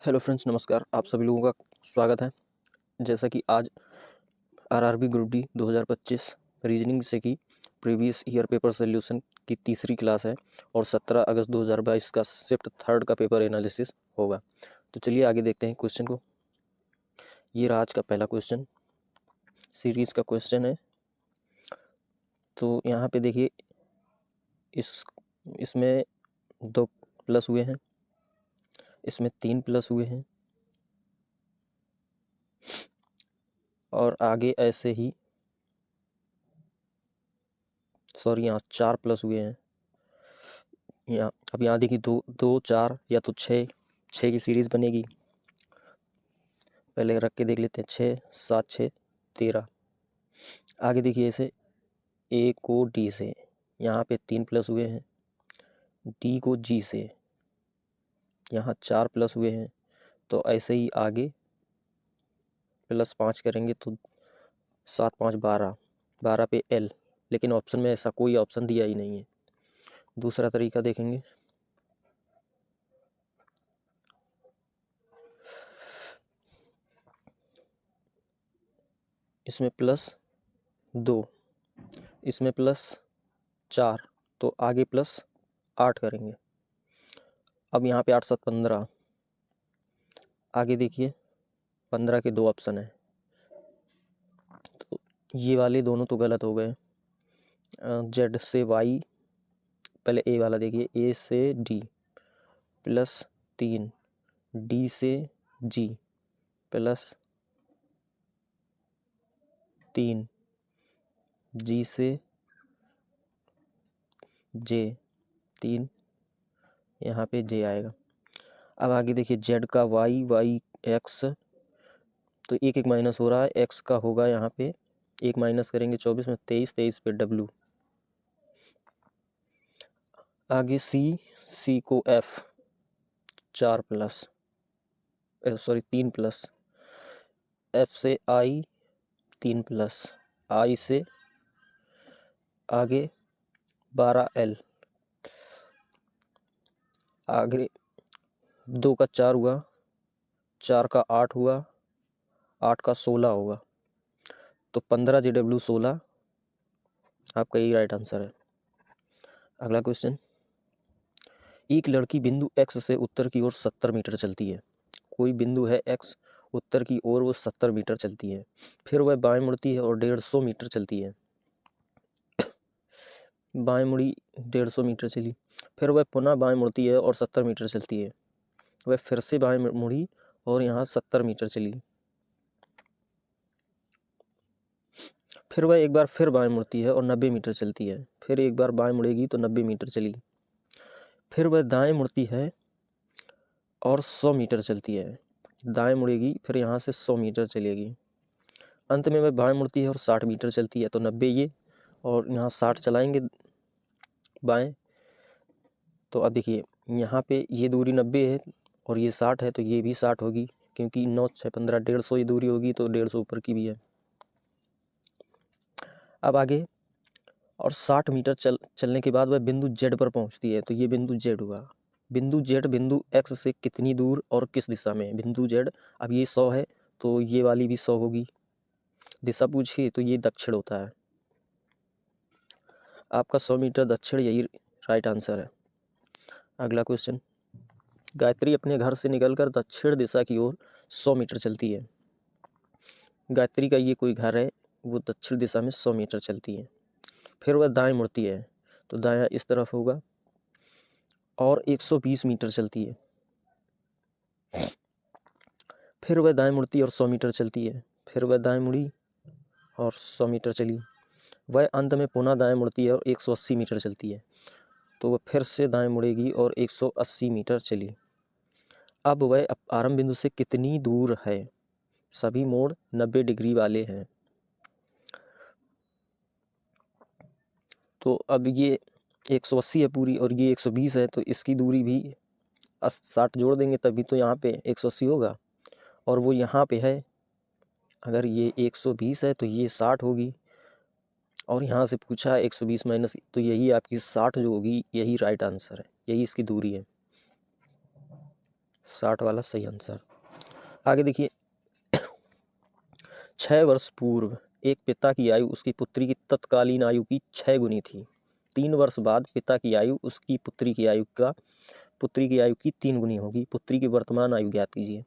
Hello friends, नमस्कार। आप सभी लोगों का स्वागत है। जैसा कि आज आरआरबी ग्रुप डी 2025 रीजनिंग से की प्रीवियस ईयर पेपर सॉल्यूशन की तीसरी क्लास है और 17 अगस्त 2022 का शिफ्ट थर्ड का पेपर एनालिसिस होगा। तो चलिए आगे देखते हैं क्वेश्चन को। ये रहा आज का पहला क्वेश्चन, सीरीज का क्वेश्चन है। तो यहाँ पे देखिए, इसमें 2 प्लस हुए हैं, इसमें 3 प्लस हुए हैं और आगे ऐसे ही यहाँ 4 प्लस हुए हैं। यहाँ देखिए 2 2 4 या तो 6 की सीरीज बनेगी। पहले रख के देख लेते हैं। 6 7 6 13। आगे देखिए ऐसे ए को डी से, यहाँ पे 3 प्लस हुए हैं। डी को जी से, यहाँ 4 प्लस हुए हैं। तो ऐसे ही आगे प्लस 5 करेंगे तो 7 5 12, 12 पे एल, लेकिन ऑप्शन में ऐसा कोई ऑप्शन दिया ही नहीं है। दूसरा तरीका देखेंगे। इसमें प्लस 2, इसमें प्लस 4, तो आगे प्लस 8 करेंगे। अब यहाँ पे 8 7 15। आगे देखिए 15 के 2 ऑप्शन है, तो ये वाले दोनों तो गलत हो गए। जेड से वाई, पहले ए वाला देखिए, ए से डी प्लस 3, डी से जी प्लस 3, जी से जे 3, यहाँ पे जे आएगा। अब आगे देखिए जेड का वाई, वाई एक्स, तो एक माइनस हो रहा है। एक्स का होगा यहाँ पे 1 माइनस करेंगे 24 में 23, 23 पे डब्लू। आगे सी को एफ 4 प्लस, 3 प्लस, एफ से आई 3 प्लस, आई से आगे 12 एल, आगे 2 का 4 हुआ, 4 का 8 हुआ, 8 का 16 होगा, तो 15 जे डब्ल्यू 16 आपका यही राइट आंसर है। अगला क्वेश्चन, एक लड़की बिंदु एक्स से उत्तर की ओर 70 मीटर चलती है। कोई बिंदु है एक्स, उत्तर की ओर वो 70 मीटर चलती है। फिर वह बाएं मुड़ती है और 150 मीटर चलती है। बाएं मुड़ी 150 मीटर चली, फिर वह पुनः बाएं मुड़ती है और 70 मीटर चलती है। वह फिर से बाएं मुड़ी और यहाँ 70 मीटर चली। फिर वह एक बार फिर बाएं मुड़ती है और 90 मीटर चलती है। फिर एक बार बाएं मुड़ेगी तो 90 मीटर चली। फिर वह दाएं मुड़ती है और 100 मीटर चलती है। दाएं मुड़ेगी, फिर यहाँ से 100 मीटर चलेगी। अंत में वह बाएं मुड़ती है और 60 मीटर चलती है। तो 90 ये और यहाँ 60 चलाएंगे बाएं, तो अब देखिए यहाँ पे ये दूरी 90 है और ये 60 है, तो ये भी 60 होगी, क्योंकि 9 6 15 150 ये दूरी होगी, तो 150 ऊपर की भी है। अब आगे और 60 मीटर चलने के बाद वह बिंदु जेड पर पहुंचती है। तो ये बिंदु जेड हुआ। बिंदु जेड बिंदु एक्स से कितनी दूर और किस दिशा में? बिंदु जेड, अब ये 100 है तो ये वाली भी 100 होगी। दिशा पूछिए तो ये दक्षिण होता है। आपका 100 मीटर दक्षिण यही राइट आंसर है। अगला क्वेश्चन, गायत्री अपने घर से निकलकर दक्षिण दिशा की ओर 100 मीटर चलती है। गायत्री का ये कोई घर है, वो दक्षिण दिशा में 100 मीटर चलती है। फिर वह दाएं मुड़ती है, तो दायां इस तरफ होगा और 120 मीटर चलती है। फिर वह दाएं मुड़ती है और 100 मीटर चलती है। फिर वह दाएं मुड़ी और 100 मीटर चली। वह अंत में पुनः दाएं मुड़ती है और 180 मीटर चलती है। तो वह फिर से दाएं मुड़ेगी और 180 मीटर चली। अब वह आरंभ बिंदु से कितनी दूर है? सभी मोड़ 90 डिग्री वाले हैं। तो अब ये 180 है पूरी और ये 120 है, तो इसकी दूरी भी 60 जोड़ देंगे तभी तो यहाँ पे 180 होगा, और वो यहाँ पे है। अगर ये 120 है तो ये 60 होगी, और यहाँ से पूछा है 120 माइनस, तो यही आपकी 60 जो होगी, यही राइट आंसर है, यही इसकी दूरी है। 60 वाला सही आंसर। आगे देखिए 6 वर्ष पूर्व एक पिता की आयु उसकी पुत्री की तत्कालीन आयु की 6 गुनी थी। 3 वर्ष बाद पिता की आयु उसकी पुत्री की आयु की 3 गुनी होगी। पुत्री की वर्तमान आयु ज्ञात कीजिए।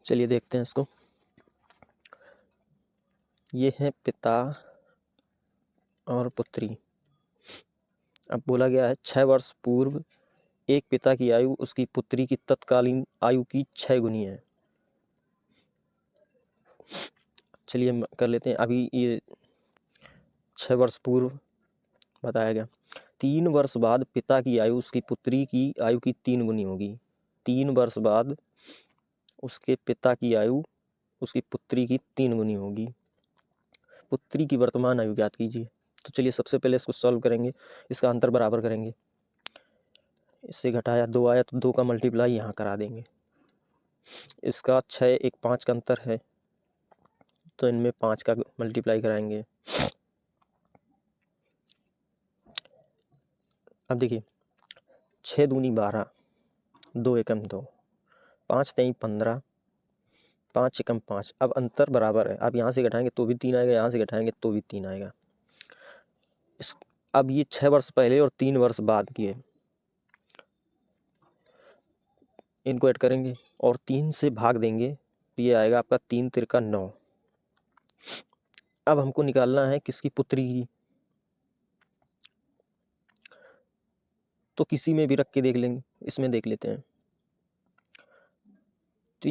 चलिए देखते हैं इसको। ये है पिता और पुत्री। अब बोला गया है 6 वर्ष पूर्व एक पिता की आयु उसकी पुत्री की तत्कालीन आयु की 6 गुनी है। चलिए कर लेते हैं। अभी ये 6 वर्ष पूर्व बताया गया। 3 वर्ष बाद पिता की आयु उसकी पुत्री की आयु की 3 गुनी होगी। 3 वर्ष बाद उसके पिता की आयु उसकी पुत्री की 3 गुनी होगी। पुत्री की वर्तमान आयु ज्ञात कीजिए। तो चलिए सबसे पहले इसको सॉल्व करेंगे। इसका अंतर बराबर करेंगे। इससे घटाया 2 आया तो 2 का मल्टीप्लाई यहाँ करा देंगे। इसका 6 एक 5 का अंतर है तो इनमें 5 का मल्टीप्लाई कराएंगे। अब देखिए 6 दूनी 12, 2 एकम 2, 5 तेई 15, 5 एकम 5। अब अंतर बराबर है। अब यहाँ से घटाएंगे तो भी 3 आएगा, यहाँ से घटाएंगे तो भी 3 आएगा। अब ये 6 वर्ष पहले और 3 वर्ष बाद की है, इनको ऐड करेंगे और 3 से भाग देंगे तो ये आएगा आपका 3 तिरका 9। अब हमको निकालना है किसकी पुत्री की, तो किसी में भी रख के देख लेंगे। इसमें देख लेते हैं। तो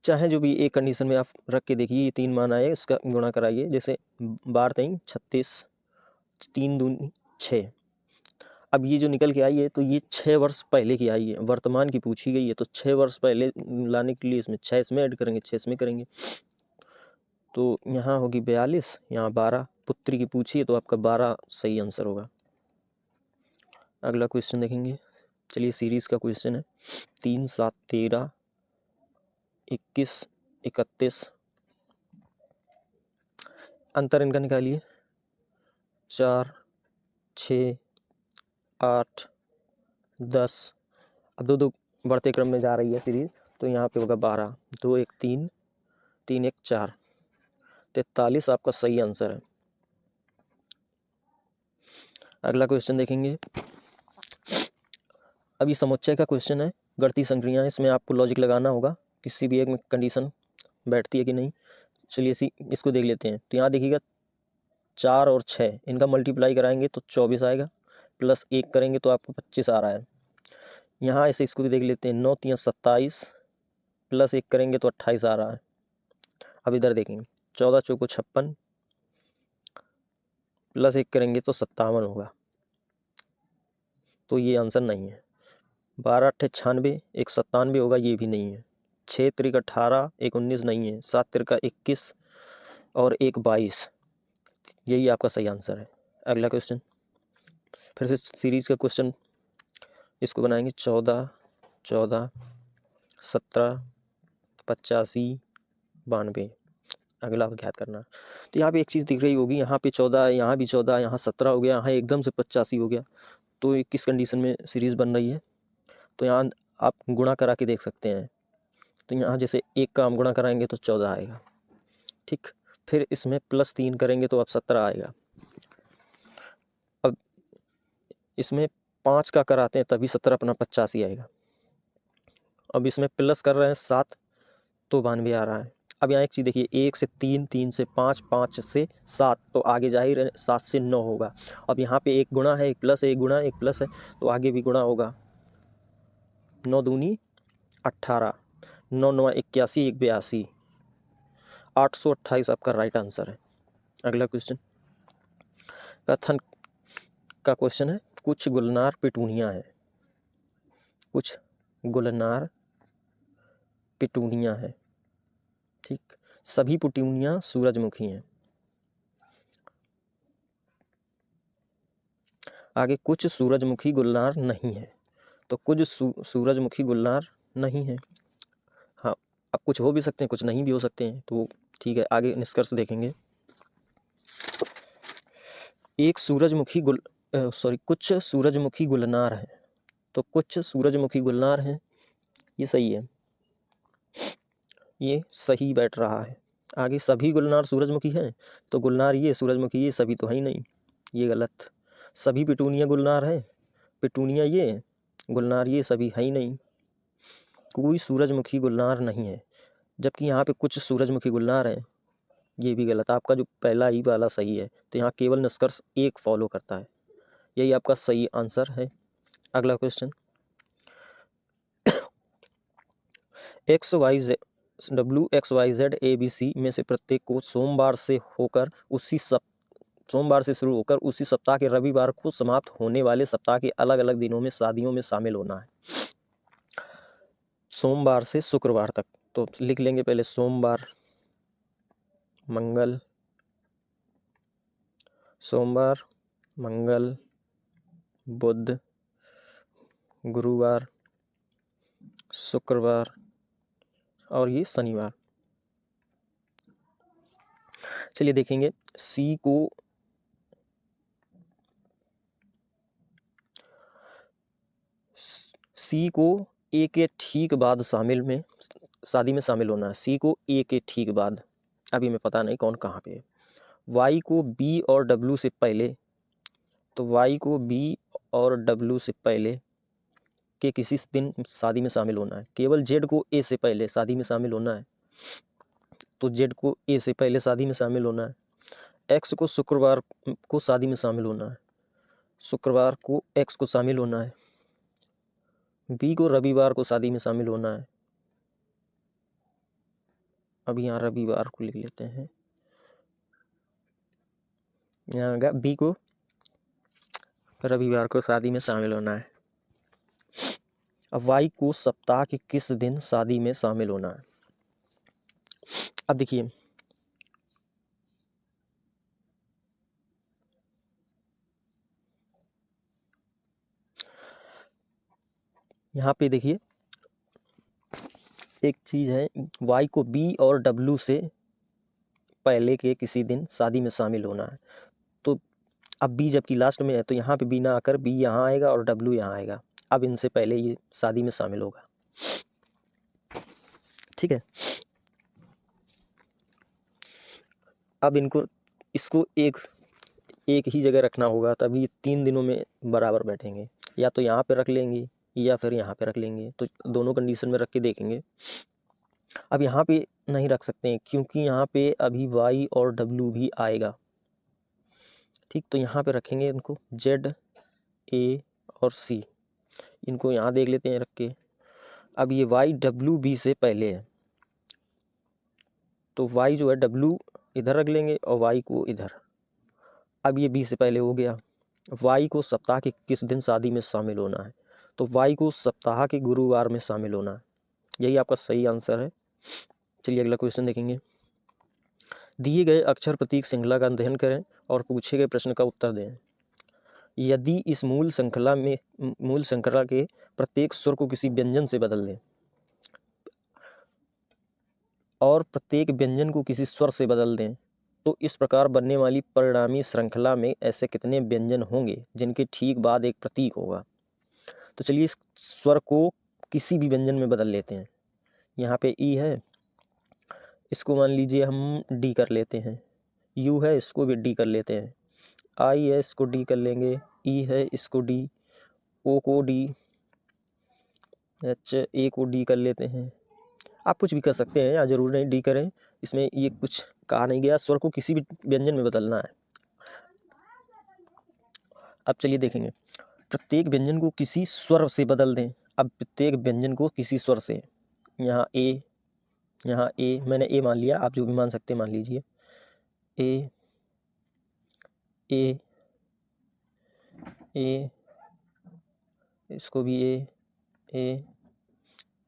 चाहे जो भी एक कंडीशन में आप रख के देखिए, ये 3 मान आए, इसका गुणा कराइए। जैसे 12 तेई 36, 3 दूनी 6। अब ये जो निकल के आई है तो ये 6 वर्ष पहले की आई है, वर्तमान की पूछी गई है। तो 6 वर्ष पहले लाने के लिए इसमें 6 इसमें ऐड करेंगे, 6 इसमें करेंगे तो यहाँ होगी 42, यहाँ 12। पुत्री की पूछी है तो आपका 12 सही आंसर होगा। अगला क्वेश्चन देखेंगे। चलिए सीरीज का क्वेश्चन है। 3 7 13 21 31। अंतर इनका निकालिए। 4 6 8 10। अब 2 बढ़ते क्रम में जा रही है सीरीज, तो यहाँ पे होगा 12, 2 1 3, 3 1 4, 43 आपका सही आंसर है। अगला क्वेश्चन देखेंगे। अभी समुच्चय का क्वेश्चन है, गणती संक्रियाएं। इसमें आपको लॉजिक लगाना होगा, किसी भी एक में कंडीशन बैठती है कि नहीं। चलिए इसको देख लेते हैं। तो यहाँ देखिएगा 4 और 6 इनका मल्टीप्लाई कराएंगे तो 24 आएगा, प्लस 1 करेंगे तो आपको 25 आ रहा है। यहाँ ऐसे इसको भी देख लेते हैं। 9 3 27, प्लस 1 करेंगे तो 28 आ रहा है। अब इधर देखेंगे 14 चौको 56, प्लस 1 करेंगे तो 57 होगा। तो ये आंसर नहीं है। 12 8 96, 1 97 होगा, ये भी नहीं है। 6 3 18, 1 19 नहीं है। 7 3 21 और 1 22, यही आपका सही आंसर है। अगला क्वेश्चन फिर से सीरीज का क्वेश्चन, इसको बनाएंगे। 14 14 17 85 92। अगला ज्ञात करना। तो यहाँ पे एक चीज़ दिख रही होगी, यहाँ पे 14, यहाँ भी 14, यहाँ 17 हो गया, यहाँ एकदम से 85 हो गया। तो ये किस कंडीशन में सीरीज़ बन रही है। तो यहाँ आप गुणा करा के देख सकते हैं। तो यहाँ जैसे 1 का हम गुणा कराएंगे तो 14 आएगा, ठीक। फिर इसमें प्लस 3 करेंगे तो अब 17 आएगा। अब इसमें 5 का कराते हैं तभी 17 अपना 85 आएगा। अब इसमें प्लस कर रहे हैं 7 तो 92 आ रहा है। अब यहाँ एक चीज़ देखिए, 1 से 3, 3 से 5, 5 से 7, तो आगे जाहिर है 7 से 9 होगा। अब यहाँ पे एक गुणा है, एक प्लस है, एक गुणा एक प्लस है, तो आगे भी गुणा होगा। 9 दूनी 18, 9 9 81, 1 82, 828 आपका राइट आंसर है। अगला क्वेश्चन कथन का क्वेश्चन है। कुछ गुलनार पिटूनिया है, कुछ गुलनार पिटूनिया है, ठीक। सभी पिटूनिया सूरजमुखी हैं। आगे कुछ सूरजमुखी गुलनार नहीं है, तो कुछ सूरजमुखी गुलनार नहीं है। हाँ, अब कुछ हो भी सकते हैं, कुछ नहीं भी हो सकते हैं, तो ठीक है। आगे निष्कर्ष देखेंगे। एक सूरजमुखी कुछ सूरजमुखी गुलनार हैं। तो कुछ सूरजमुखी गुलनार हैं, ये सही है, ये सही बैठ रहा है। आगे सभी गुलनार सूरजमुखी हैं, तो गुलनार ये सूरजमुखी ये सभी तो है ही नहीं, ये गलत। सभी पिटूनिया गुलनार है, पिटूनिया ये गुलनार ये सभी है ही नहीं, कोई सूरजमुखी गुलनार नहीं है। जबकि यहाँ पे कुछ सूरजमुखी गुलनार हैं, ये भी गलत। आपका जो पहला ही वाला सही है, तो यहाँ केवल निष्कर्ष एक फॉलो करता है, यही आपका सही आंसर है। अगला क्वेश्चन, WXYZ ABC में से प्रत्येक को सोमवार से शुरू होकर उसी सप्ताह के रविवार को समाप्त होने वाले सप्ताह के अलग अलग दिनों में शादियों में शामिल होना है। सोमवार से शुक्रवार तक, तो लिख लेंगे पहले सोमवार, मंगल, सोमवार, मंगल, बुध, गुरुवार, शुक्रवार और ये शनिवार। चलिए देखेंगे, सी को ए के ठीक बाद शादी में शामिल होना है। सी को ए के ठीक बाद, अभी मैं पता नहीं कौन कहाँ पे है। वाई को बी और डब्ल्यू से पहले, तो वाई को बी और डब्ल्यू से पहले के किसी दिन शादी में शामिल होना है। केवल जेड को ए से पहले शादी में शामिल होना है, तो जेड को ए से पहले शादी में शामिल होना है। एक्स को शुक्रवार को शादी में शामिल होना है, शुक्रवार को एक्स को शामिल होना है। बी को रविवार को शादी में शामिल होना है, अब यहाँ रविवार को लिख लेते हैं, यहाँ आएगा बी को रविवार को शादी में शामिल होना है। अब वाई को सप्ताह के किस दिन शादी में शामिल होना है। अब देखिए, यहाँ पे देखिए एक चीज़ है, वाई को बी और डब्ल्यू से पहले के किसी दिन शादी में शामिल होना है। तो अब बी जबकि लास्ट में है, तो यहाँ पे बी ना आकर बी यहाँ आएगा और डब्ल्यू यहाँ आएगा। अब इनसे पहले ये शादी में शामिल होगा, ठीक है। अब इसको एक ही जगह रखना होगा, तभी 3 दिनों में बराबर बैठेंगे। या तो यहाँ पे रख लेंगे या फिर यहाँ पे रख लेंगे, तो दोनों कंडीशन में रख के देखेंगे। अब यहाँ पे नहीं रख सकते हैं, क्योंकि यहाँ पे अभी वाई और डब्ल्यू भी आएगा, ठीक। तो यहाँ पे रखेंगे इनको जेड, ए और सी, इनको यहाँ देख लेते हैं रख के। अब ये वाई डब्ल्यू बी से पहले है, तो वाई जो है डब्ल्यू इधर रख लेंगे और वाई को इधर। अब ये बी से पहले हो गया। वाई को सप्ताह के किस दिन शादी में शामिल होना है, तो वाई को सप्ताह के गुरुवार में शामिल होना है, यही आपका सही आंसर है। चलिए अगला क्वेश्चन देखेंगे। दिए गए अक्षर प्रतीक श्रृंखला का अध्ययन करें और पूछे गए प्रश्न का उत्तर दें। यदि इस मूल श्रृंखला के प्रत्येक स्वर को किसी व्यंजन से बदल दें और प्रत्येक व्यंजन को किसी स्वर से बदल दें, तो इस प्रकार बनने वाली परिणामी श्रृंखला में ऐसे कितने व्यंजन होंगे जिनके ठीक बाद एक प्रतीक होगा। तो चलिए इस स्वर को किसी भी व्यंजन में बदल लेते हैं। यहाँ पे ई है, इसको मान लीजिए हम डी कर लेते हैं। यू है, इसको भी डी कर लेते हैं। आई है, इसको डी कर लेंगे। ई है, इसको डी। ओ को डी। एच, ए को डी कर लेते हैं। आप कुछ भी कर सकते हैं, यहाँ जरूर नहीं डी करें, इसमें ये कुछ कहा नहीं गया, स्वर को किसी भी व्यंजन में बदलना है। अब चलिए देखेंगे, प्रत्येक व्यंजन को किसी स्वर से बदल दें। अब प्रत्येक व्यंजन को किसी स्वर से, यहाँ ए, मैंने ए मान लिया, आप जो भी मान सकते हैं मान लीजिए। ए, ए, ए, इसको भी ए,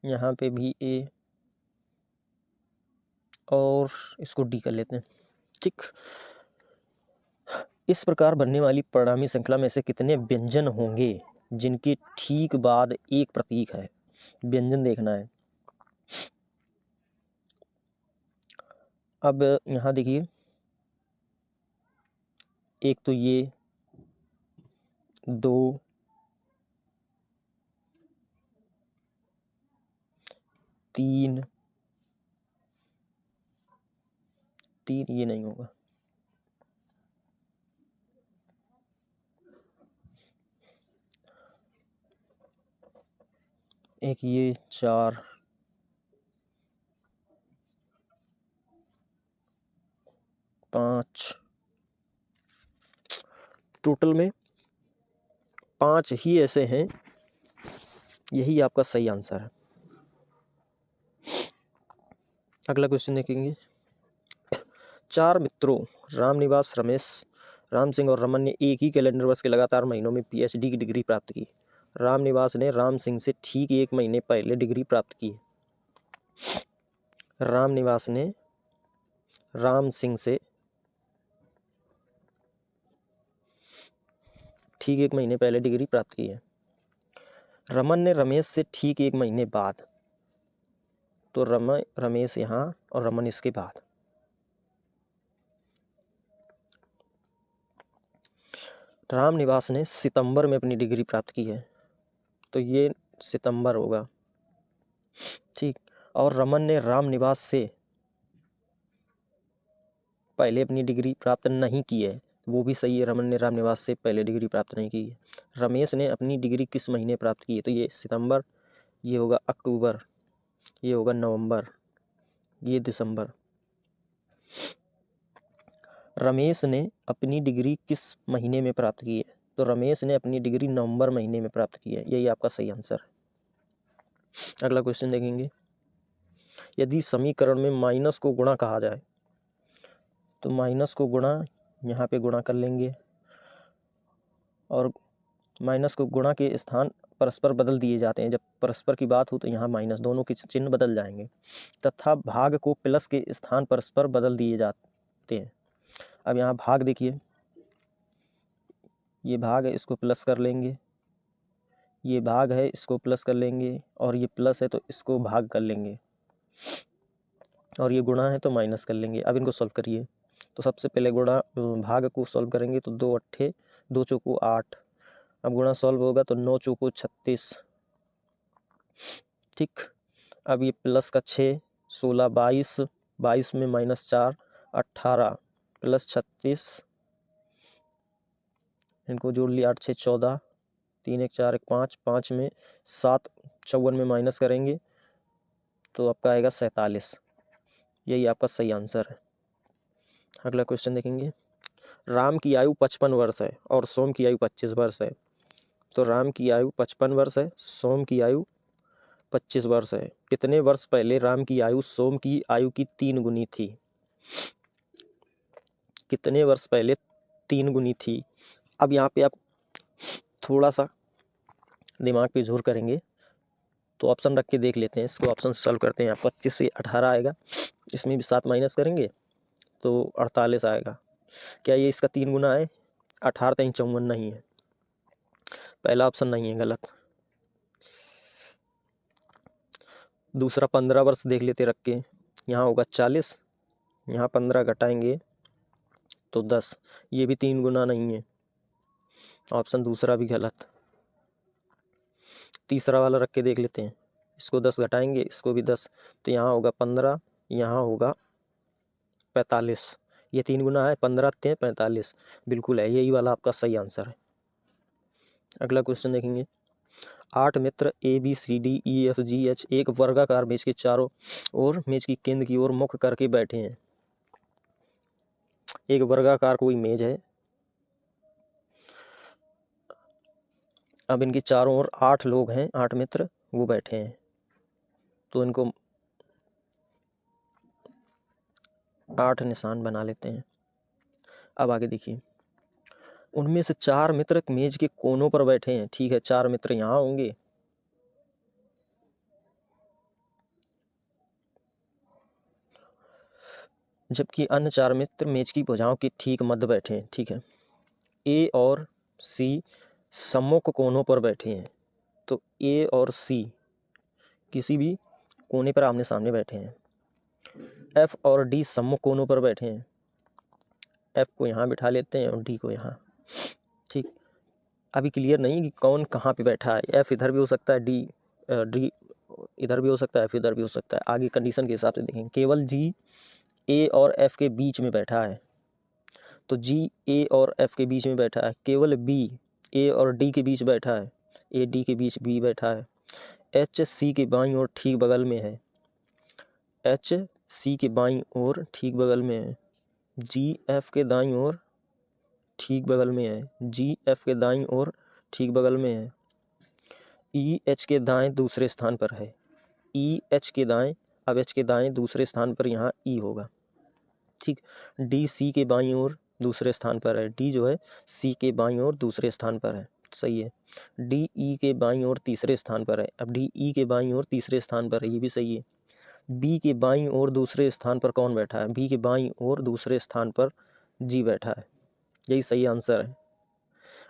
यहाँ पे भी ए और इसको डी कर लेते हैं, ठीक। इस प्रकार बनने वाली परिणामी श्रृंखला में से कितने व्यंजन होंगे जिनके ठीक बाद एक प्रतीक है। व्यंजन देखना है। अब यहाँ देखिए, एक तो ये 2 3 ये नहीं होगा, एक ये 4 5, टोटल में 5 ही ऐसे हैं। यही आपका सही आंसर है। अगला क्वेश्चन देखेंगे। 4 मित्रों रामनिवास, रमेश, राम सिंह और रमन ने एक ही कैलेंडर वर्ष के लगातार महीनों में पीएचडी की डिग्री प्राप्त की। रामनिवास ने राम सिंह से ठीक 1 महीने पहले डिग्री प्राप्त की। रामनिवास ने राम सिंह से ठीक 1 महीने पहले डिग्री प्राप्त की है। रमन ने रमेश से ठीक 1 महीने बाद, तो रमेश यहाँ और रमन इसके बाद। रामनिवास ने सितंबर में अपनी डिग्री प्राप्त की है, तो ये सितंबर होगा, ठीक। और रमन ने रामनिवास से पहले अपनी डिग्री प्राप्त नहीं की है, वो भी सही है। रमन ने रामनिवास से पहले डिग्री प्राप्त नहीं की है। रमेश ने अपनी डिग्री किस महीने प्राप्त की है, तो ये सितंबर, ये होगा अक्टूबर, ये होगा नवंबर, ये दिसंबर। रमेश ने अपनी डिग्री किस महीने में प्राप्त की है, तो रमेश ने अपनी डिग्री नवंबर महीने में प्राप्त की है। यही आपका सही आंसर है। अगला क्वेश्चन देखेंगे। यदि समीकरण में माइनस को गुणा कहा जाए, तो माइनस को गुणा यहाँ पे गुणा कर लेंगे, और माइनस को गुणा के स्थान परस्पर बदल दिए जाते हैं। जब परस्पर की बात हो तो यहाँ माइनस, दोनों के चिन्ह बदल जाएंगे, तथा भाग को प्लस के स्थान परस्पर बदल दिए जाते हैं। अब यहाँ भाग देखिए, ये भाग है, इसको प्लस कर लेंगे, ये भाग है, इसको प्लस कर लेंगे, और ये प्लस है तो इसको भाग कर लेंगे, और ये गुणा है तो माइनस कर लेंगे। अब इनको सॉल्व करिए। तो सबसे पहले गुणा भाग को सॉल्व करेंगे, तो 2 अट्ठे 2 चौको 8। अब गुणा सॉल्व होगा तो 9 चौको 36, ठीक। अब ये प्लस का 6 16 22, 22 में -4 18 प्लस 36, इनको जोड़ लिया, 8 6 14, 3 1 4 1 5, 5 में 7 54 में माइनस करेंगे तो आपका आएगा 47। यही आपका सही आंसर है। अगला क्वेश्चन देखेंगे। राम की आयु 55 वर्ष है और सोम की आयु 25 वर्ष है। तो राम की आयु 55 वर्ष है, सोम की आयु 25 वर्ष है। कितने वर्ष पहले राम की आयु सोम की आयु की 3 गुनी थी? कितने वर्ष पहले 3 गुनी थी? अब यहाँ पे आप थोड़ा सा दिमाग पे जोर करेंगे तो ऑप्शन रख के देख लेते हैं। इसको ऑप्शन से सॉल्व करते हैं। 25 से 18 आएगा, इसमें भी 7 माइनस करेंगे तो 48 आएगा। क्या ये इसका 3 गुना है? 18 3 54 नहीं है, पहला ऑप्शन नहीं है, गलत। दूसरा 15 वर्ष देख लेते रख के, यहाँ होगा 40, यहाँ 15 घटाएंगे तो 10, ये भी 3 गुना नहीं है, ऑप्शन दूसरा भी गलत। तीसरा वाला रख के देख लेते हैं, इसको 10 घटाएंगे, इसको भी 10, तो यहाँ होगा 15, यहाँ होगा 45, ये 3 गुना है, 15 3 45, बिल्कुल है, यही वाला आपका सही आंसर है। अगला क्वेश्चन देखेंगे। 8 मित्र ABCDEFGH एक वर्गाकार मेज के चारों ओर मेज की केंद्र की ओर मुख करके बैठे हैं। एक वर्गाकार कोई मेज है, अब इनके चारों ओर 8 लोग हैं, 8 मित्र वो बैठे हैं, तो इनको 8 निशान बना लेते हैं। अब आगे देखिए, उनमें से 4 मित्र मेज के कोनों पर बैठे हैं, ठीक है, 4 मित्र यहाँ होंगे, जबकि अन्य 4 मित्र मेज की भुजाओं के ठीक मध्य बैठे हैं, ठीक है। A और C सम्मुख कोनों पर बैठे हैं, तो A और C किसी भी कोने पर आमने सामने बैठे हैं। F और D सम्मुख कोनों पर बैठे हैं, F को यहाँ बिठा लेते हैं और D को यहाँ, ठीक। अभी क्लियर नहीं कि कौन कहाँ पे बैठा है। एफ इधर भी हो सकता है, डी इधर भी हो सकता है, एफ इधर भी हो सकता है। आगे कंडीशन के हिसाब से देखेंगे। केवल जी ए और एफ के बीच में बैठा है, तो जी ए और एफ के बीच में बैठा है। केवल बी ए और डी के बीच बैठा है, ए डी के बीच बी बैठा है। एच सी के बाईं ओर ठीक बगल में है, एच सी के बाईं ओर ठीक बगल में है। जी एफ के दाईं ओर ठीक बगल में है, जी एफ के दाईं ओर ठीक बगल में है। ई एच के दाएं दूसरे स्थान पर है, ई एच के दाएं, अब एच के दाएं दूसरे स्थान पर यहाँ ई होगा, ठीक। डी सी के बाईं ओर दूसरे स्थान पर है, डी जो है सी के बाईं ओर दूसरे स्थान पर है, सही है। डी ई के बाईं ओर तीसरे स्थान पर है, अब डी ई के बाईं ओर तीसरे स्थान पर है, ये भी सही है। बी के बाईं ओर दूसरे स्थान पर कौन बैठा है, बी के बाईं ओर दूसरे स्थान पर जी बैठा है, यही सही आंसर है।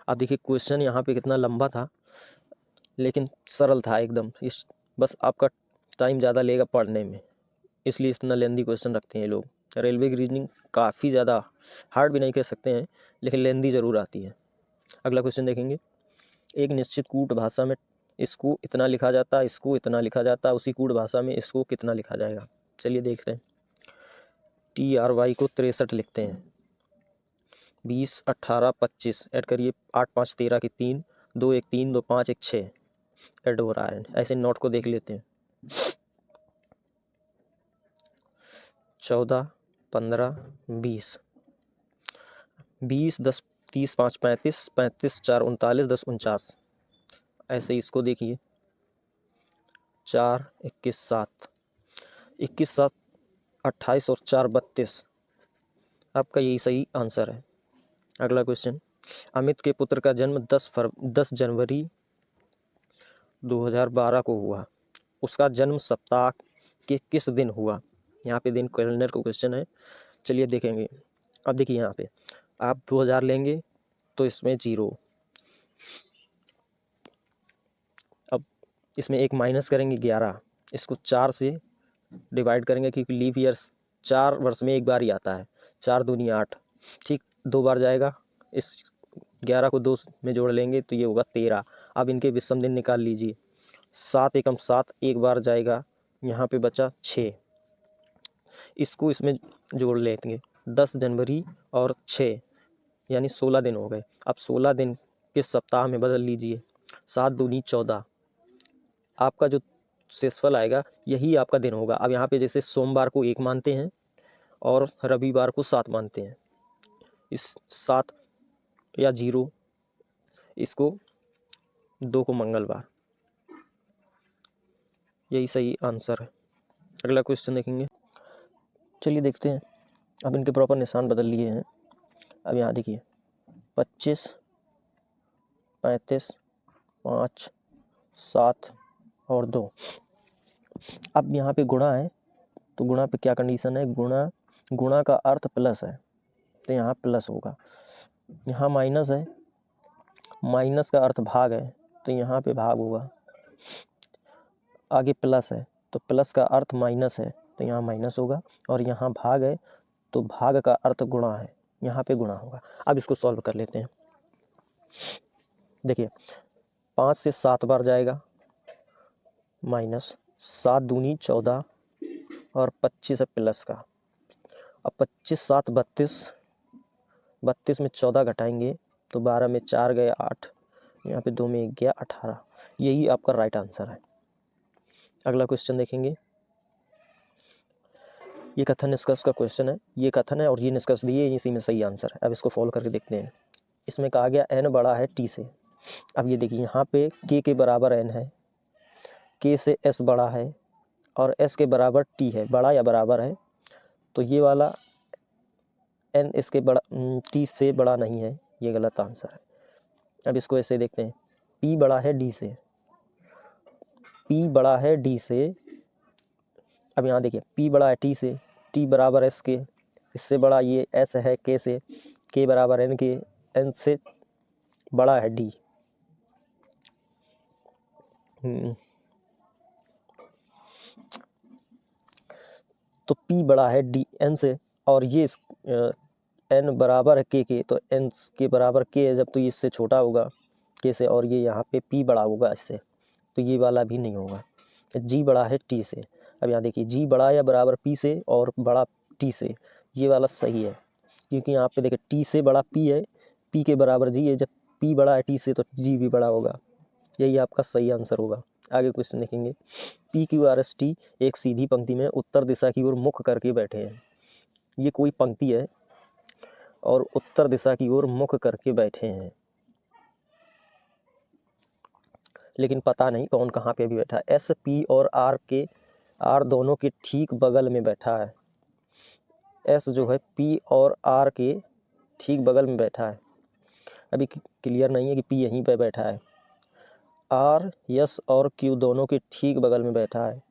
अब देखिए क्वेश्चन यहाँ पे कितना लंबा था, लेकिन सरल था एकदम। इस बस आपका टाइम ज़्यादा लेगा पढ़ने में, इसलिए इतना लेंदी क्वेश्चन रखते हैं ये लोग। रेलवे की रीजनिंग काफ़ी ज़्यादा हार्ड भी नहीं कह सकते हैं, लेकिन लेंदी ज़रूर आती है। अगला क्वेश्चन देखेंगे। एक निश्चित कूट भाषा में इसको इतना लिखा जाता है, इसको इतना लिखा जाता है, उसी कूट भाषा में इसको कितना लिखा जाएगा। चलिए देख रहे हैं। TRY को 63 लिखते हैं। 20 18 25 ऐड करिए, 8 5 13 की 3, 2 1 3, 2 5 1 6 ऐड हो रहा है। ऐसे नोट को देख लेते हैं। 14 15 20 20 10 30 5 35 35 4 39 10 49। ऐसे इसको देखिए, 4 21 7 21 7 28 और 4 32। आपका यही सही आंसर है। अगला क्वेश्चन। अमित के पुत्र का जन्म 10 जनवरी 2012 को हुआ। उसका जन्म सप्ताह के किस दिन हुआ। यहाँ पे दिन कैलेंडर का क्वेश्चन है। चलिए देखेंगे। अब देखिए यहाँ पे आप 2000 लेंगे तो इसमें 0, अब इसमें एक माइनस करेंगे 11, इसको 4 से डिवाइड करेंगे क्योंकि लीप ईयर 4 वर्ष में एक बार ही आता है। 4 दूनी 8, ठीक, 2 बार जाएगा। इस 11 को 2 में जोड़ लेंगे तो ये होगा 13। अब इनके विषम दिन निकाल लीजिए। 7 एकम 7 एक बार जाएगा, यहाँ पे बचा 6, इसको इसमें जोड़ लेंगे। 10 जनवरी और 6 यानी 16 दिन हो गए। अब 16 दिन किस सप्ताह में बदल लीजिए। 7 दूनी 14, आपका जो शेषफल आएगा यही आपका दिन होगा। अब यहाँ पे जैसे सोमवार को 1 मानते हैं और रविवार को 7 मानते हैं, इस 7 या 0, इसको 2 को मंगलवार, यही सही आंसर है। अगला क्वेश्चन देखेंगे। चलिए देखते हैं। अब इनके प्रॉपर निशान बदल लिए हैं। अब यहाँ देखिए 25 35 5 7 और 2। अब यहाँ पे गुणा है तो गुणा पे क्या कंडीशन है, गुणा का अर्थ प्लस है तो यहाँ प्लस होगा। यहाँ माइनस है, माइनस का अर्थ भाग है तो यहाँ पे भाग होगा। आगे प्लस है तो प्लस का अर्थ माइनस है तो यहाँ माइनस होगा, और यहाँ भाग है तो भाग का अर्थ गुणा है, यहाँ पे गुणा होगा। अब इसको सॉल्व कर लेते हैं। देखिए 5 से 7 बार जाएगा, माइनस 7 दूनी 14 और 25 है प्लस का। अब 25 7 32, 32 में 14 घटाएंगे तो 12 में 4 गए 8, यहाँ पे 2 में 1 गया 18। यही आपका राइट आंसर है। अगला क्वेश्चन देखेंगे। ये कथन निष्कर्ष का क्वेश्चन है, ये कथन है और ये निष्कर्ष दिए, इसी में सही आंसर है। अब इसको फॉलो करके देखते हैं। इसमें कहा गया n बड़ा है t से। अब ये देखिए यहाँ पे k के बराबर n है, k से s बड़ा है और s के बराबर t है, बड़ा या बराबर है, तो ये वाला n इसके बड़ा t से बड़ा नहीं है, ये गलत आंसर है। अब इसको ऐसे देखते हैं, p बड़ा है d से, p बड़ा है d से। अब यहाँ देखिए p बड़ा है t से, t बराबर s के, इससे बड़ा ये s है k से, k बराबर n के, n से बड़ा है d। तो p बड़ा है d n से, और ये n बराबर है k के, तो n के बराबर k है जब, तो ये इससे छोटा होगा, के से, और ये यहाँ पे P बड़ा होगा इससे, तो ये वाला भी नहीं होगा। G बड़ा है T से। अब यहाँ देखिए G बड़ा या बराबर P से और बड़ा T से, ये वाला सही है, क्योंकि यहाँ पे देखिए T से बड़ा P है, P के बराबर G है। जब P बड़ा है T से तो G भी बड़ा होगा। यही आपका सही आंसर होगा। आगे क्वेश्चन देखेंगे। PQRST एक सीधी पंक्ति में उत्तर दिशा की ओर मुख करके बैठे हैं। ये कोई पंक्ति है और उत्तर दिशा की ओर मुख करके बैठे हैं, लेकिन पता नहीं कौन कहाँ पे भी बैठा है। S, P और R दोनों के ठीक बगल में बैठा है। S जो है P और R के ठीक बगल में बैठा है। अभी क्लियर नहीं है कि P यहीं पे बैठा है। R, S और Q दोनों के ठीक बगल में बैठा है।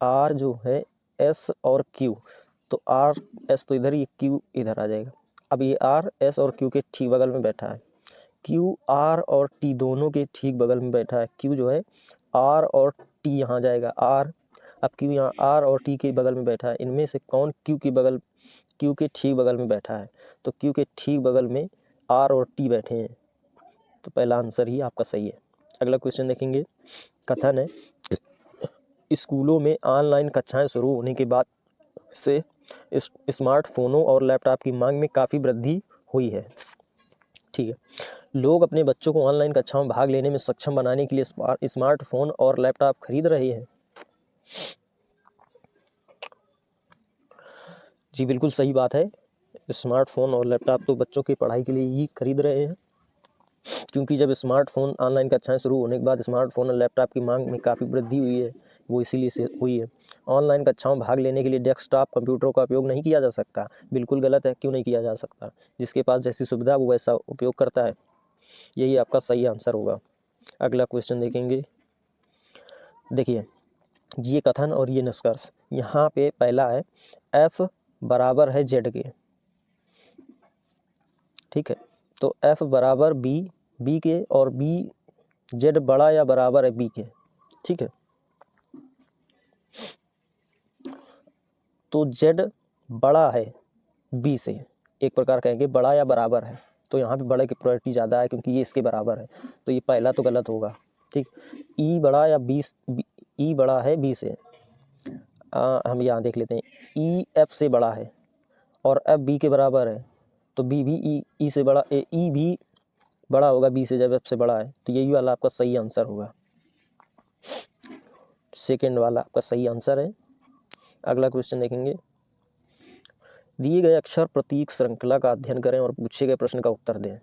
R जो है S और Q, तो R S तो इधर, ये Q इधर आ जाएगा। अब ये R S और Q के ठीक बगल में बैठा है। Q R और T दोनों के ठीक बगल में बैठा है। Q जो है R और T यहाँ जाएगा R। अब Q यहाँ R और T के बगल में बैठा है। इनमें से कौन Q के ठीक बगल में बैठा है? तो Q के ठीक बगल में R और T बैठे हैं, तो पहला आंसर ही आपका सही है। अगला क्वेश्चन देखेंगे। कथन है, स्कूलों में ऑनलाइन कक्षाएं शुरू होने के बाद से स्मार्टफोनों और लैपटॉप की मांग में काफ़ी वृद्धि हुई है। ठीक है, लोग अपने बच्चों को ऑनलाइन कक्षाओं में भाग लेने में सक्षम बनाने के लिए स्मार्टफोन और लैपटॉप खरीद रहे हैं। जी बिल्कुल सही बात है। स्मार्टफोन और लैपटॉप तो बच्चों की पढ़ाई के लिए ही खरीद रहे हैं, क्योंकि जब स्मार्टफोन ऑनलाइन कक्षाएं शुरू होने के बाद स्मार्टफोन और लैपटॉप की मांग में काफ़ी वृद्धि हुई है, वो इसीलिए से हुई है। ऑनलाइन कक्षाओं में भाग लेने के लिए डेस्कटॉप कंप्यूटरों का उपयोग नहीं किया जा सकता। बिल्कुल गलत है, क्यों नहीं किया जा सकता? जिसके पास जैसी सुविधा वो वैसा उपयोग करता है। यही आपका सही आंसर होगा। अगला क्वेश्चन देखेंगे। देखिए, ये कथन और ये निष्कर्ष, यहाँ पे पहला है F बराबर है Z के। ठीक है, तो F बराबर B के, और Z बड़ा या बराबर है B के। ठीक है, तो Z बड़ा है B से, एक प्रकार कहेंगे बड़ा या बराबर है, तो यहाँ पे बड़े की प्रायोरिटी ज़्यादा है क्योंकि ये इसके बराबर है, तो ये पहला तो गलत होगा। ठीक, E बड़ा या E बड़ा है B से। हम यहाँ देख लेते हैं, E F से बड़ा है और F B के बराबर है, तो B भी E से बड़ा, E भी बड़ा होगा B से जब F से बड़ा है, तो यही वाला आपका सही आंसर होगा। सेकंड वाला आपका सही आंसर है। अगला क्वेश्चन देखेंगे। दिए गए अक्षर प्रतीक श्रृंखला का अध्ययन करें और पूछे गए प्रश्न का उत्तर दें।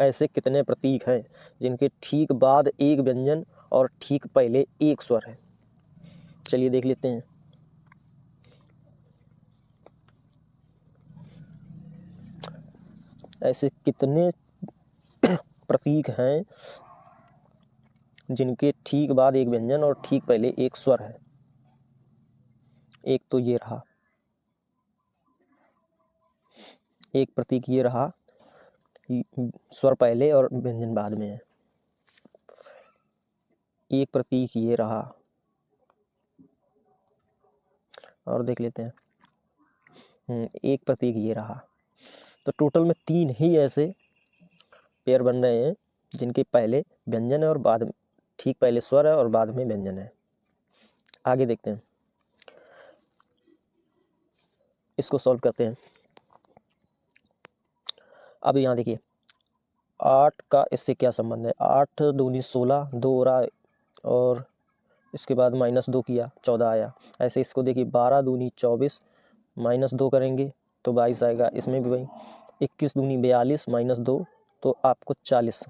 ऐसे कितने प्रतीक हैं जिनके ठीक बाद एक व्यंजन और ठीक पहले एक स्वर है? चलिए देख लेते हैं। ऐसे कितने प्रतीक हैं जिनके ठीक बाद एक व्यंजन और ठीक पहले एक स्वर है? एक तो ये रहा, एक प्रतीक ये रहा, स्वर पहले और व्यंजन बाद में है। एक प्रतीक ये रहा, और देख लेते हैं। एक प्रतीक ये रहा, तो टोटल में 3 ही ऐसे पेयर बन रहे हैं जिनके पहले व्यंजन है और बाद में ठीक पहले स्वर है और बाद में व्यंजन है। आगे देखते हैं, इसको सॉल्व करते हैं। अब यहाँ देखिए 8 का इससे क्या संबंध है? 8 दूनी 16, 2 रहा और इसके बाद -2 किया, 14 आया। ऐसे इसको देखिए 12 दूनी 24, -2 करेंगे तो 22 आएगा। इसमें भी वही 21 दूनी 42, -2 तो आपको 40।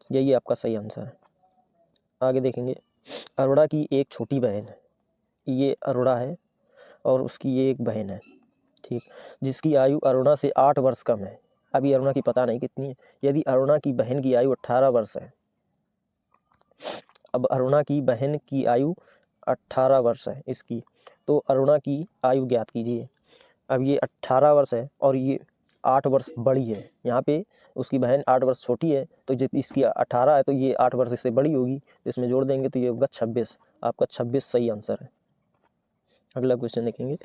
यही आपका सही आंसर है। आगे देखेंगे। अरुणा की एक छोटी बहन है, ये अरुणा है और उसकी ये एक बहन है, ठीक, जिसकी आयु अरुणा से 8 वर्ष कम है। अभी अरुणा की पता नहीं कितनी है। यदि अरुणा की बहन की आयु 18 वर्ष है, अब अरुणा की बहन की आयु 18 वर्ष है इसकी, तो अरुणा की आयु ज्ञात कीजिए। अब ये 18 वर्ष है और ये 8 वर्ष बड़ी है। यहाँ पे उसकी बहन 8 वर्ष छोटी है, तो जब इसकी 18 है तो ये 8 वर्ष इससे बड़ी होगी, तो इसमें जोड़ देंगे तो ये होगा 26। आपका 26 सही आंसर है। अगला क्वेश्चन देखेंगे।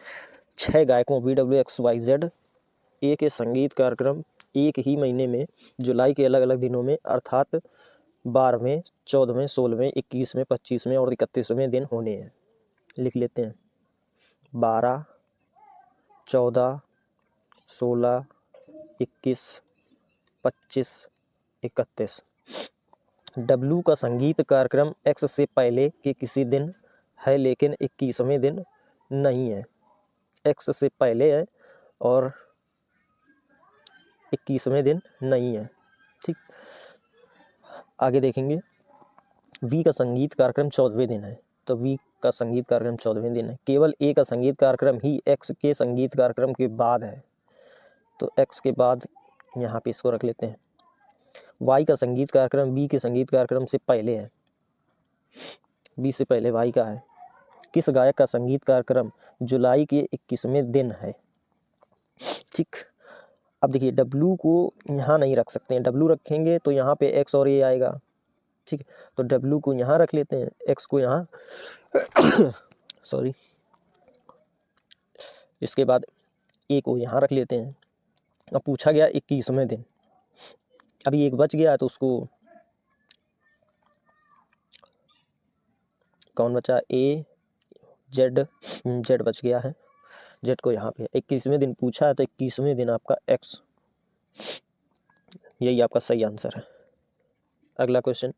6 गायकों VWXYZ ए के संगीत कार्यक्रम एक ही महीने में जुलाई के अलग अलग दिनों में अर्थात 12वें, 14वें, 16वें, 21वें, 25वें और 31वें दिन होने हैं। लिख लेते हैं 12, 14, 16, 21, 25, 31। डब्लू का संगीत कार्यक्रम एक्स से पहले के किसी दिन है लेकिन 21वें दिन नहीं है। एक्स से पहले है और 21वें दिन नहीं है। ठीक, आगे देखेंगे। वी का संगीत कार्यक्रम 14वें दिन है, तो वी का संगीत कार्यक्रम 14वें दिन है। केवल ए का संगीत कार्यक्रम ही एक्स के संगीत कार्यक्रम के बाद है, तो एक्स के बाद यहाँ पे इसको रख लेते हैं। वाई का संगीत कार्यक्रम बी के संगीत कार्यक्रम से पहले है, बी से पहले वाई का है। किस गायक का संगीत कार्यक्रम जुलाई के 21वें दिन है। ठीक, अब देखिए डब्लू को यहाँ नहीं रख सकते हैं, डब्लू रखेंगे तो यहाँ पे एक्स और ए आएगा। ठीक, तो डब्लू को यहाँ रख लेते हैं, एक्स को यहाँ सॉरी, इसके बाद ए को यहाँ रख लेते हैं। अब पूछा गया 21वें दिन, अभी एक बच गया तो उसको कौन बचा, ए जेड, जेड बच गया है, जेड को यहाँ पे 21वें दिन पूछा है तो 21वें दिन आपका एक्स, यही आपका सही आंसर है। अगला क्वेश्चन,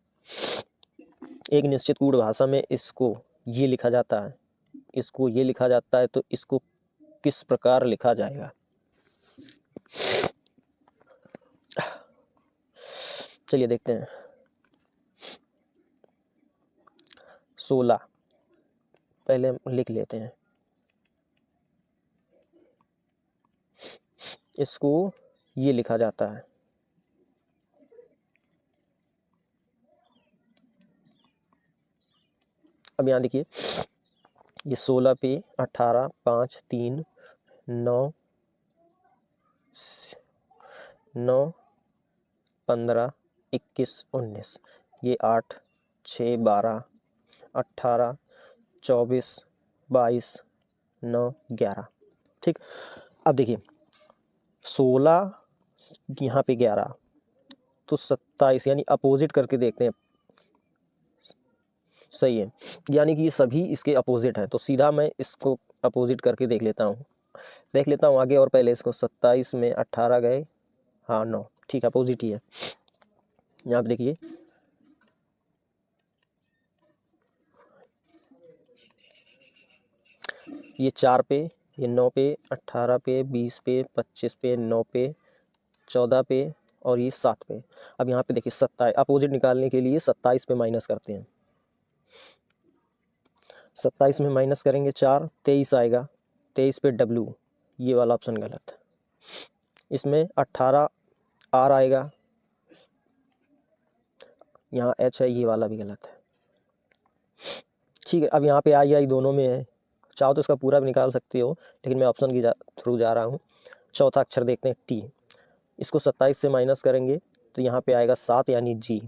एक निश्चित कूट भाषा में इसको ये लिखा जाता है, इसको ये लिखा जाता है, तो इसको किस प्रकार लिखा जाएगा। चलिए देखते हैं। 16 पहले हम लिख लेते हैं, इसको ये लिखा जाता है, अब यहाँ देखिए ये 16 पे 18, 5, 3, 9, 15, 21, 19, ये 8, 6, 12, 18, 24, 22, 9, 11। ठीक, अब देखिए 16 यहाँ पे 11 तो 27, यानी अपोजिट करके देखते हैं। सही है, यानी कि ये सभी इसके अपोजिट हैं, तो सीधा मैं इसको अपोजिट करके देख लेता हूँ आगे और पहले इसको। 27 में 18 गए, हाँ 9, ठीक, अपोजिट ही है। यहाँ पे देखिए ये 4 पे, ये 9 पे, 18 पे, 20 पे, 25 पे, 9 पे, 14 पे और ये 7 पे। अब यहाँ पे देखिए 27, अपोजिट निकालने के लिए 27 पे माइनस करते हैं। 27 में माइनस करेंगे 4, 23 आएगा। 23 पे डब्लू, ये वाला ऑप्शन गलत है। इसमें 18 आर आएगा, यहाँ एच है, ये वाला भी गलत है। ठीक है, अब यहाँ पे आई दोनों में है, चाहो तो इसका पूरा भी निकाल सकते हो, लेकिन मैं ऑप्शन की थ्रू जा रहा हूँ। चौथा अक्षर देखते हैं टी, इसको 27 से माइनस करेंगे तो यहाँ पे आएगा 7, यानी जी,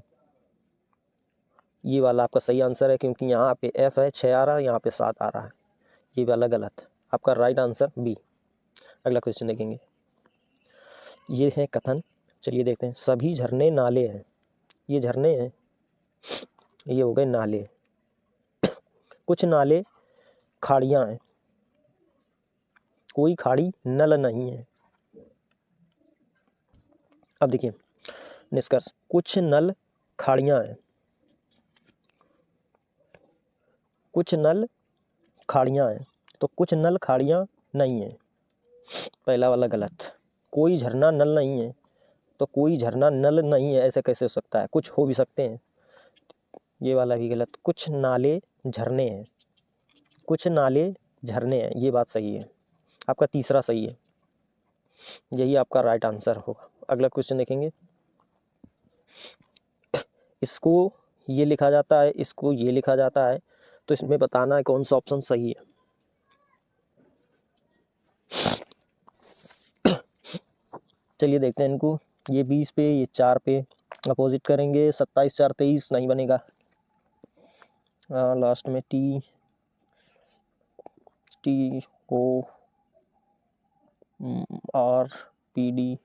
ये वाला आपका सही आंसर है, क्योंकि यहाँ पे एफ है 6 आ रहा है, यहाँ पे 7 आ रहा है, ये वाला गलत। आपका राइट आंसर बी। अगला क्वेश्चन देखेंगे, ये है कथन, चलिए देखते हैं। सभी झरने नाले हैं, ये झरने हैं, ये हो गए नाले। कुछ नाले खाड़ियाँ हैं, कोई खाड़ी नल नहीं है। अब देखिए निष्कर्ष, कुछ नल खाड़ियाँ हैं, कुछ नल खाड़ियाँ हैं, तो कुछ नल खाड़ियाँ नहीं है, पहला वाला गलत। कोई झरना नल नहीं है, तो कोई झरना नल नहीं है ऐसे कैसे हो सकता है, कुछ हो भी सकते हैं, ये वाला भी गलत। कुछ नाले झरने हैं, कुछ नाले झरने हैं, ये बात सही है, आपका तीसरा सही है, यही आपका राइट आंसर होगा। अगला क्वेश्चन देखेंगे, इसको ये लिखा जाता है, इसको ये लिखा जाता है, तो इसमें बताना है कौन सा ऑप्शन सही है। चलिए देखते हैं इनको, ये 20 पे, ये 4 पे, अपोजिट करेंगे। 27 4 23 नहीं बनेगा, लास्ट में T T O R P D.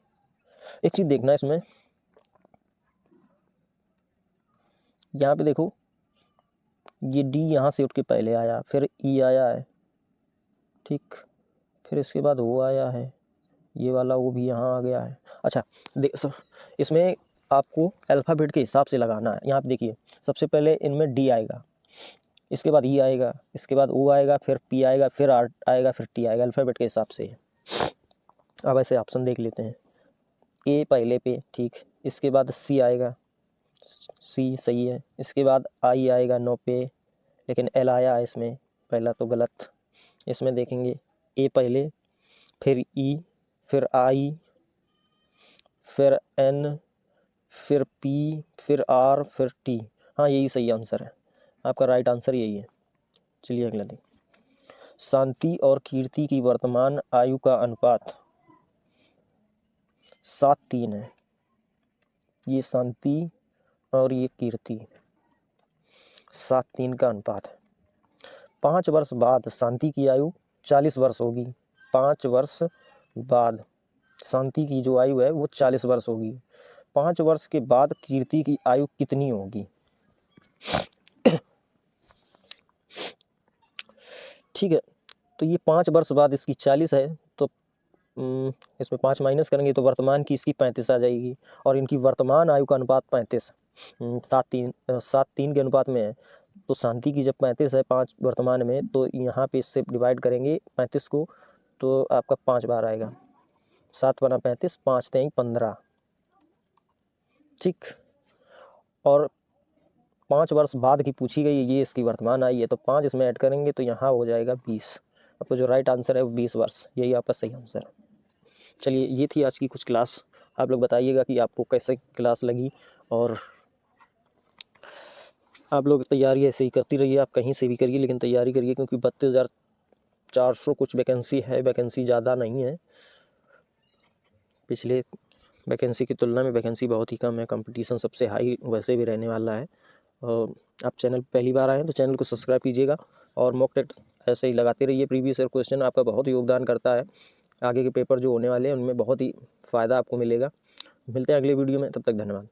एक चीज़ देखना इसमें, यहाँ पे देखो ये डी यहाँ से उठ के पहले आया, फिर ई आया है, ठीक, फिर इसके बाद वो आया है, ये वाला वो भी यहाँ आ गया है। अच्छा इसमें आपको अल्फ़ाबेट के हिसाब से लगाना है। यहाँ पे देखिए सबसे पहले इनमें डी आएगा, इसके बाद ई आएगा, इसके बाद ओ आएगा, फिर पी आएगा, फिर आर आएगा, फिर टी आएगा, अल्फ़ाबेट के हिसाब से। अब ऐसे ऑप्शन देख लेते हैं। ए पहले पे, ठीक, इसके बाद सी आएगा, सी सही है, इसके बाद आई आएगा 9 पे, लेकिन एल आया है इसमें, पहला तो गलत। इसमें देखेंगे ए पहले, फिर ई, फिर आई, फिर एन, फिर पी, फिर आर, फिर टी। हाँ यही सही आंसर है, आपका राइट आंसर यही है। चलिए अगला देखिए। शांति और कीर्ति की वर्तमान आयु का अनुपात 7:3 है। ये शांति और ये कीर्ति 7:3 का अनुपात है। 5 वर्ष बाद शांति की आयु 40 वर्ष होगी। 5 वर्ष बाद शांति की जो आयु है वो 40 वर्ष होगी। 5 वर्ष के बाद कीर्ति की आयु कितनी होगी? ठीक है, तो ये 5 वर्ष बाद इसकी 40 है, तो इसमें 5 माइनस करेंगे तो वर्तमान की इसकी 35 आ जाएगी, और इनकी वर्तमान आयु का अनुपात 35 7:3 के अनुपात में है। तो शांति की जब 35 है 5 वर्तमान में, तो यहाँ पे इससे डिवाइड करेंगे 35 को, तो आपका 5 बार आएगा। 7 बना 35, 5 3 15, ठीक। और 5 वर्ष बाद की पूछी गई है, ये इसकी वर्तमान आई है, तो 5 इसमें ऐड करेंगे तो यहाँ हो जाएगा 20। आपको जो राइट आंसर है वो 20 वर्ष, यही आपका सही आंसर है। चलिए ये थी आज की कुछ क्लास। आप लोग बताइएगा कि आपको कैसे क्लास लगी, और आप लोग तैयारी ऐसे ही करती रहिए। आप कहीं से भी करिए लेकिन तैयारी करिए, क्योंकि 32,400 कुछ वैकेंसी है, वैकेंसी ज़्यादा नहीं है। पिछले वैकेंसी की तुलना में वैकेंसी बहुत ही कम है, कंपटीशन सबसे हाई वैसे भी रहने वाला है। और आप चैनल पहली बार आए हैं तो चैनल को सब्सक्राइब कीजिएगा, और मॉक टेस्ट ऐसे ही लगाते रहिए। प्रीवियस ईयर क्वेश्चन आपका बहुत योगदान करता है, आगे के पेपर जो होने वाले हैं उनमें बहुत ही फ़ायदा आपको मिलेगा। मिलते हैं अगले वीडियो में, तब तक धन्यवाद।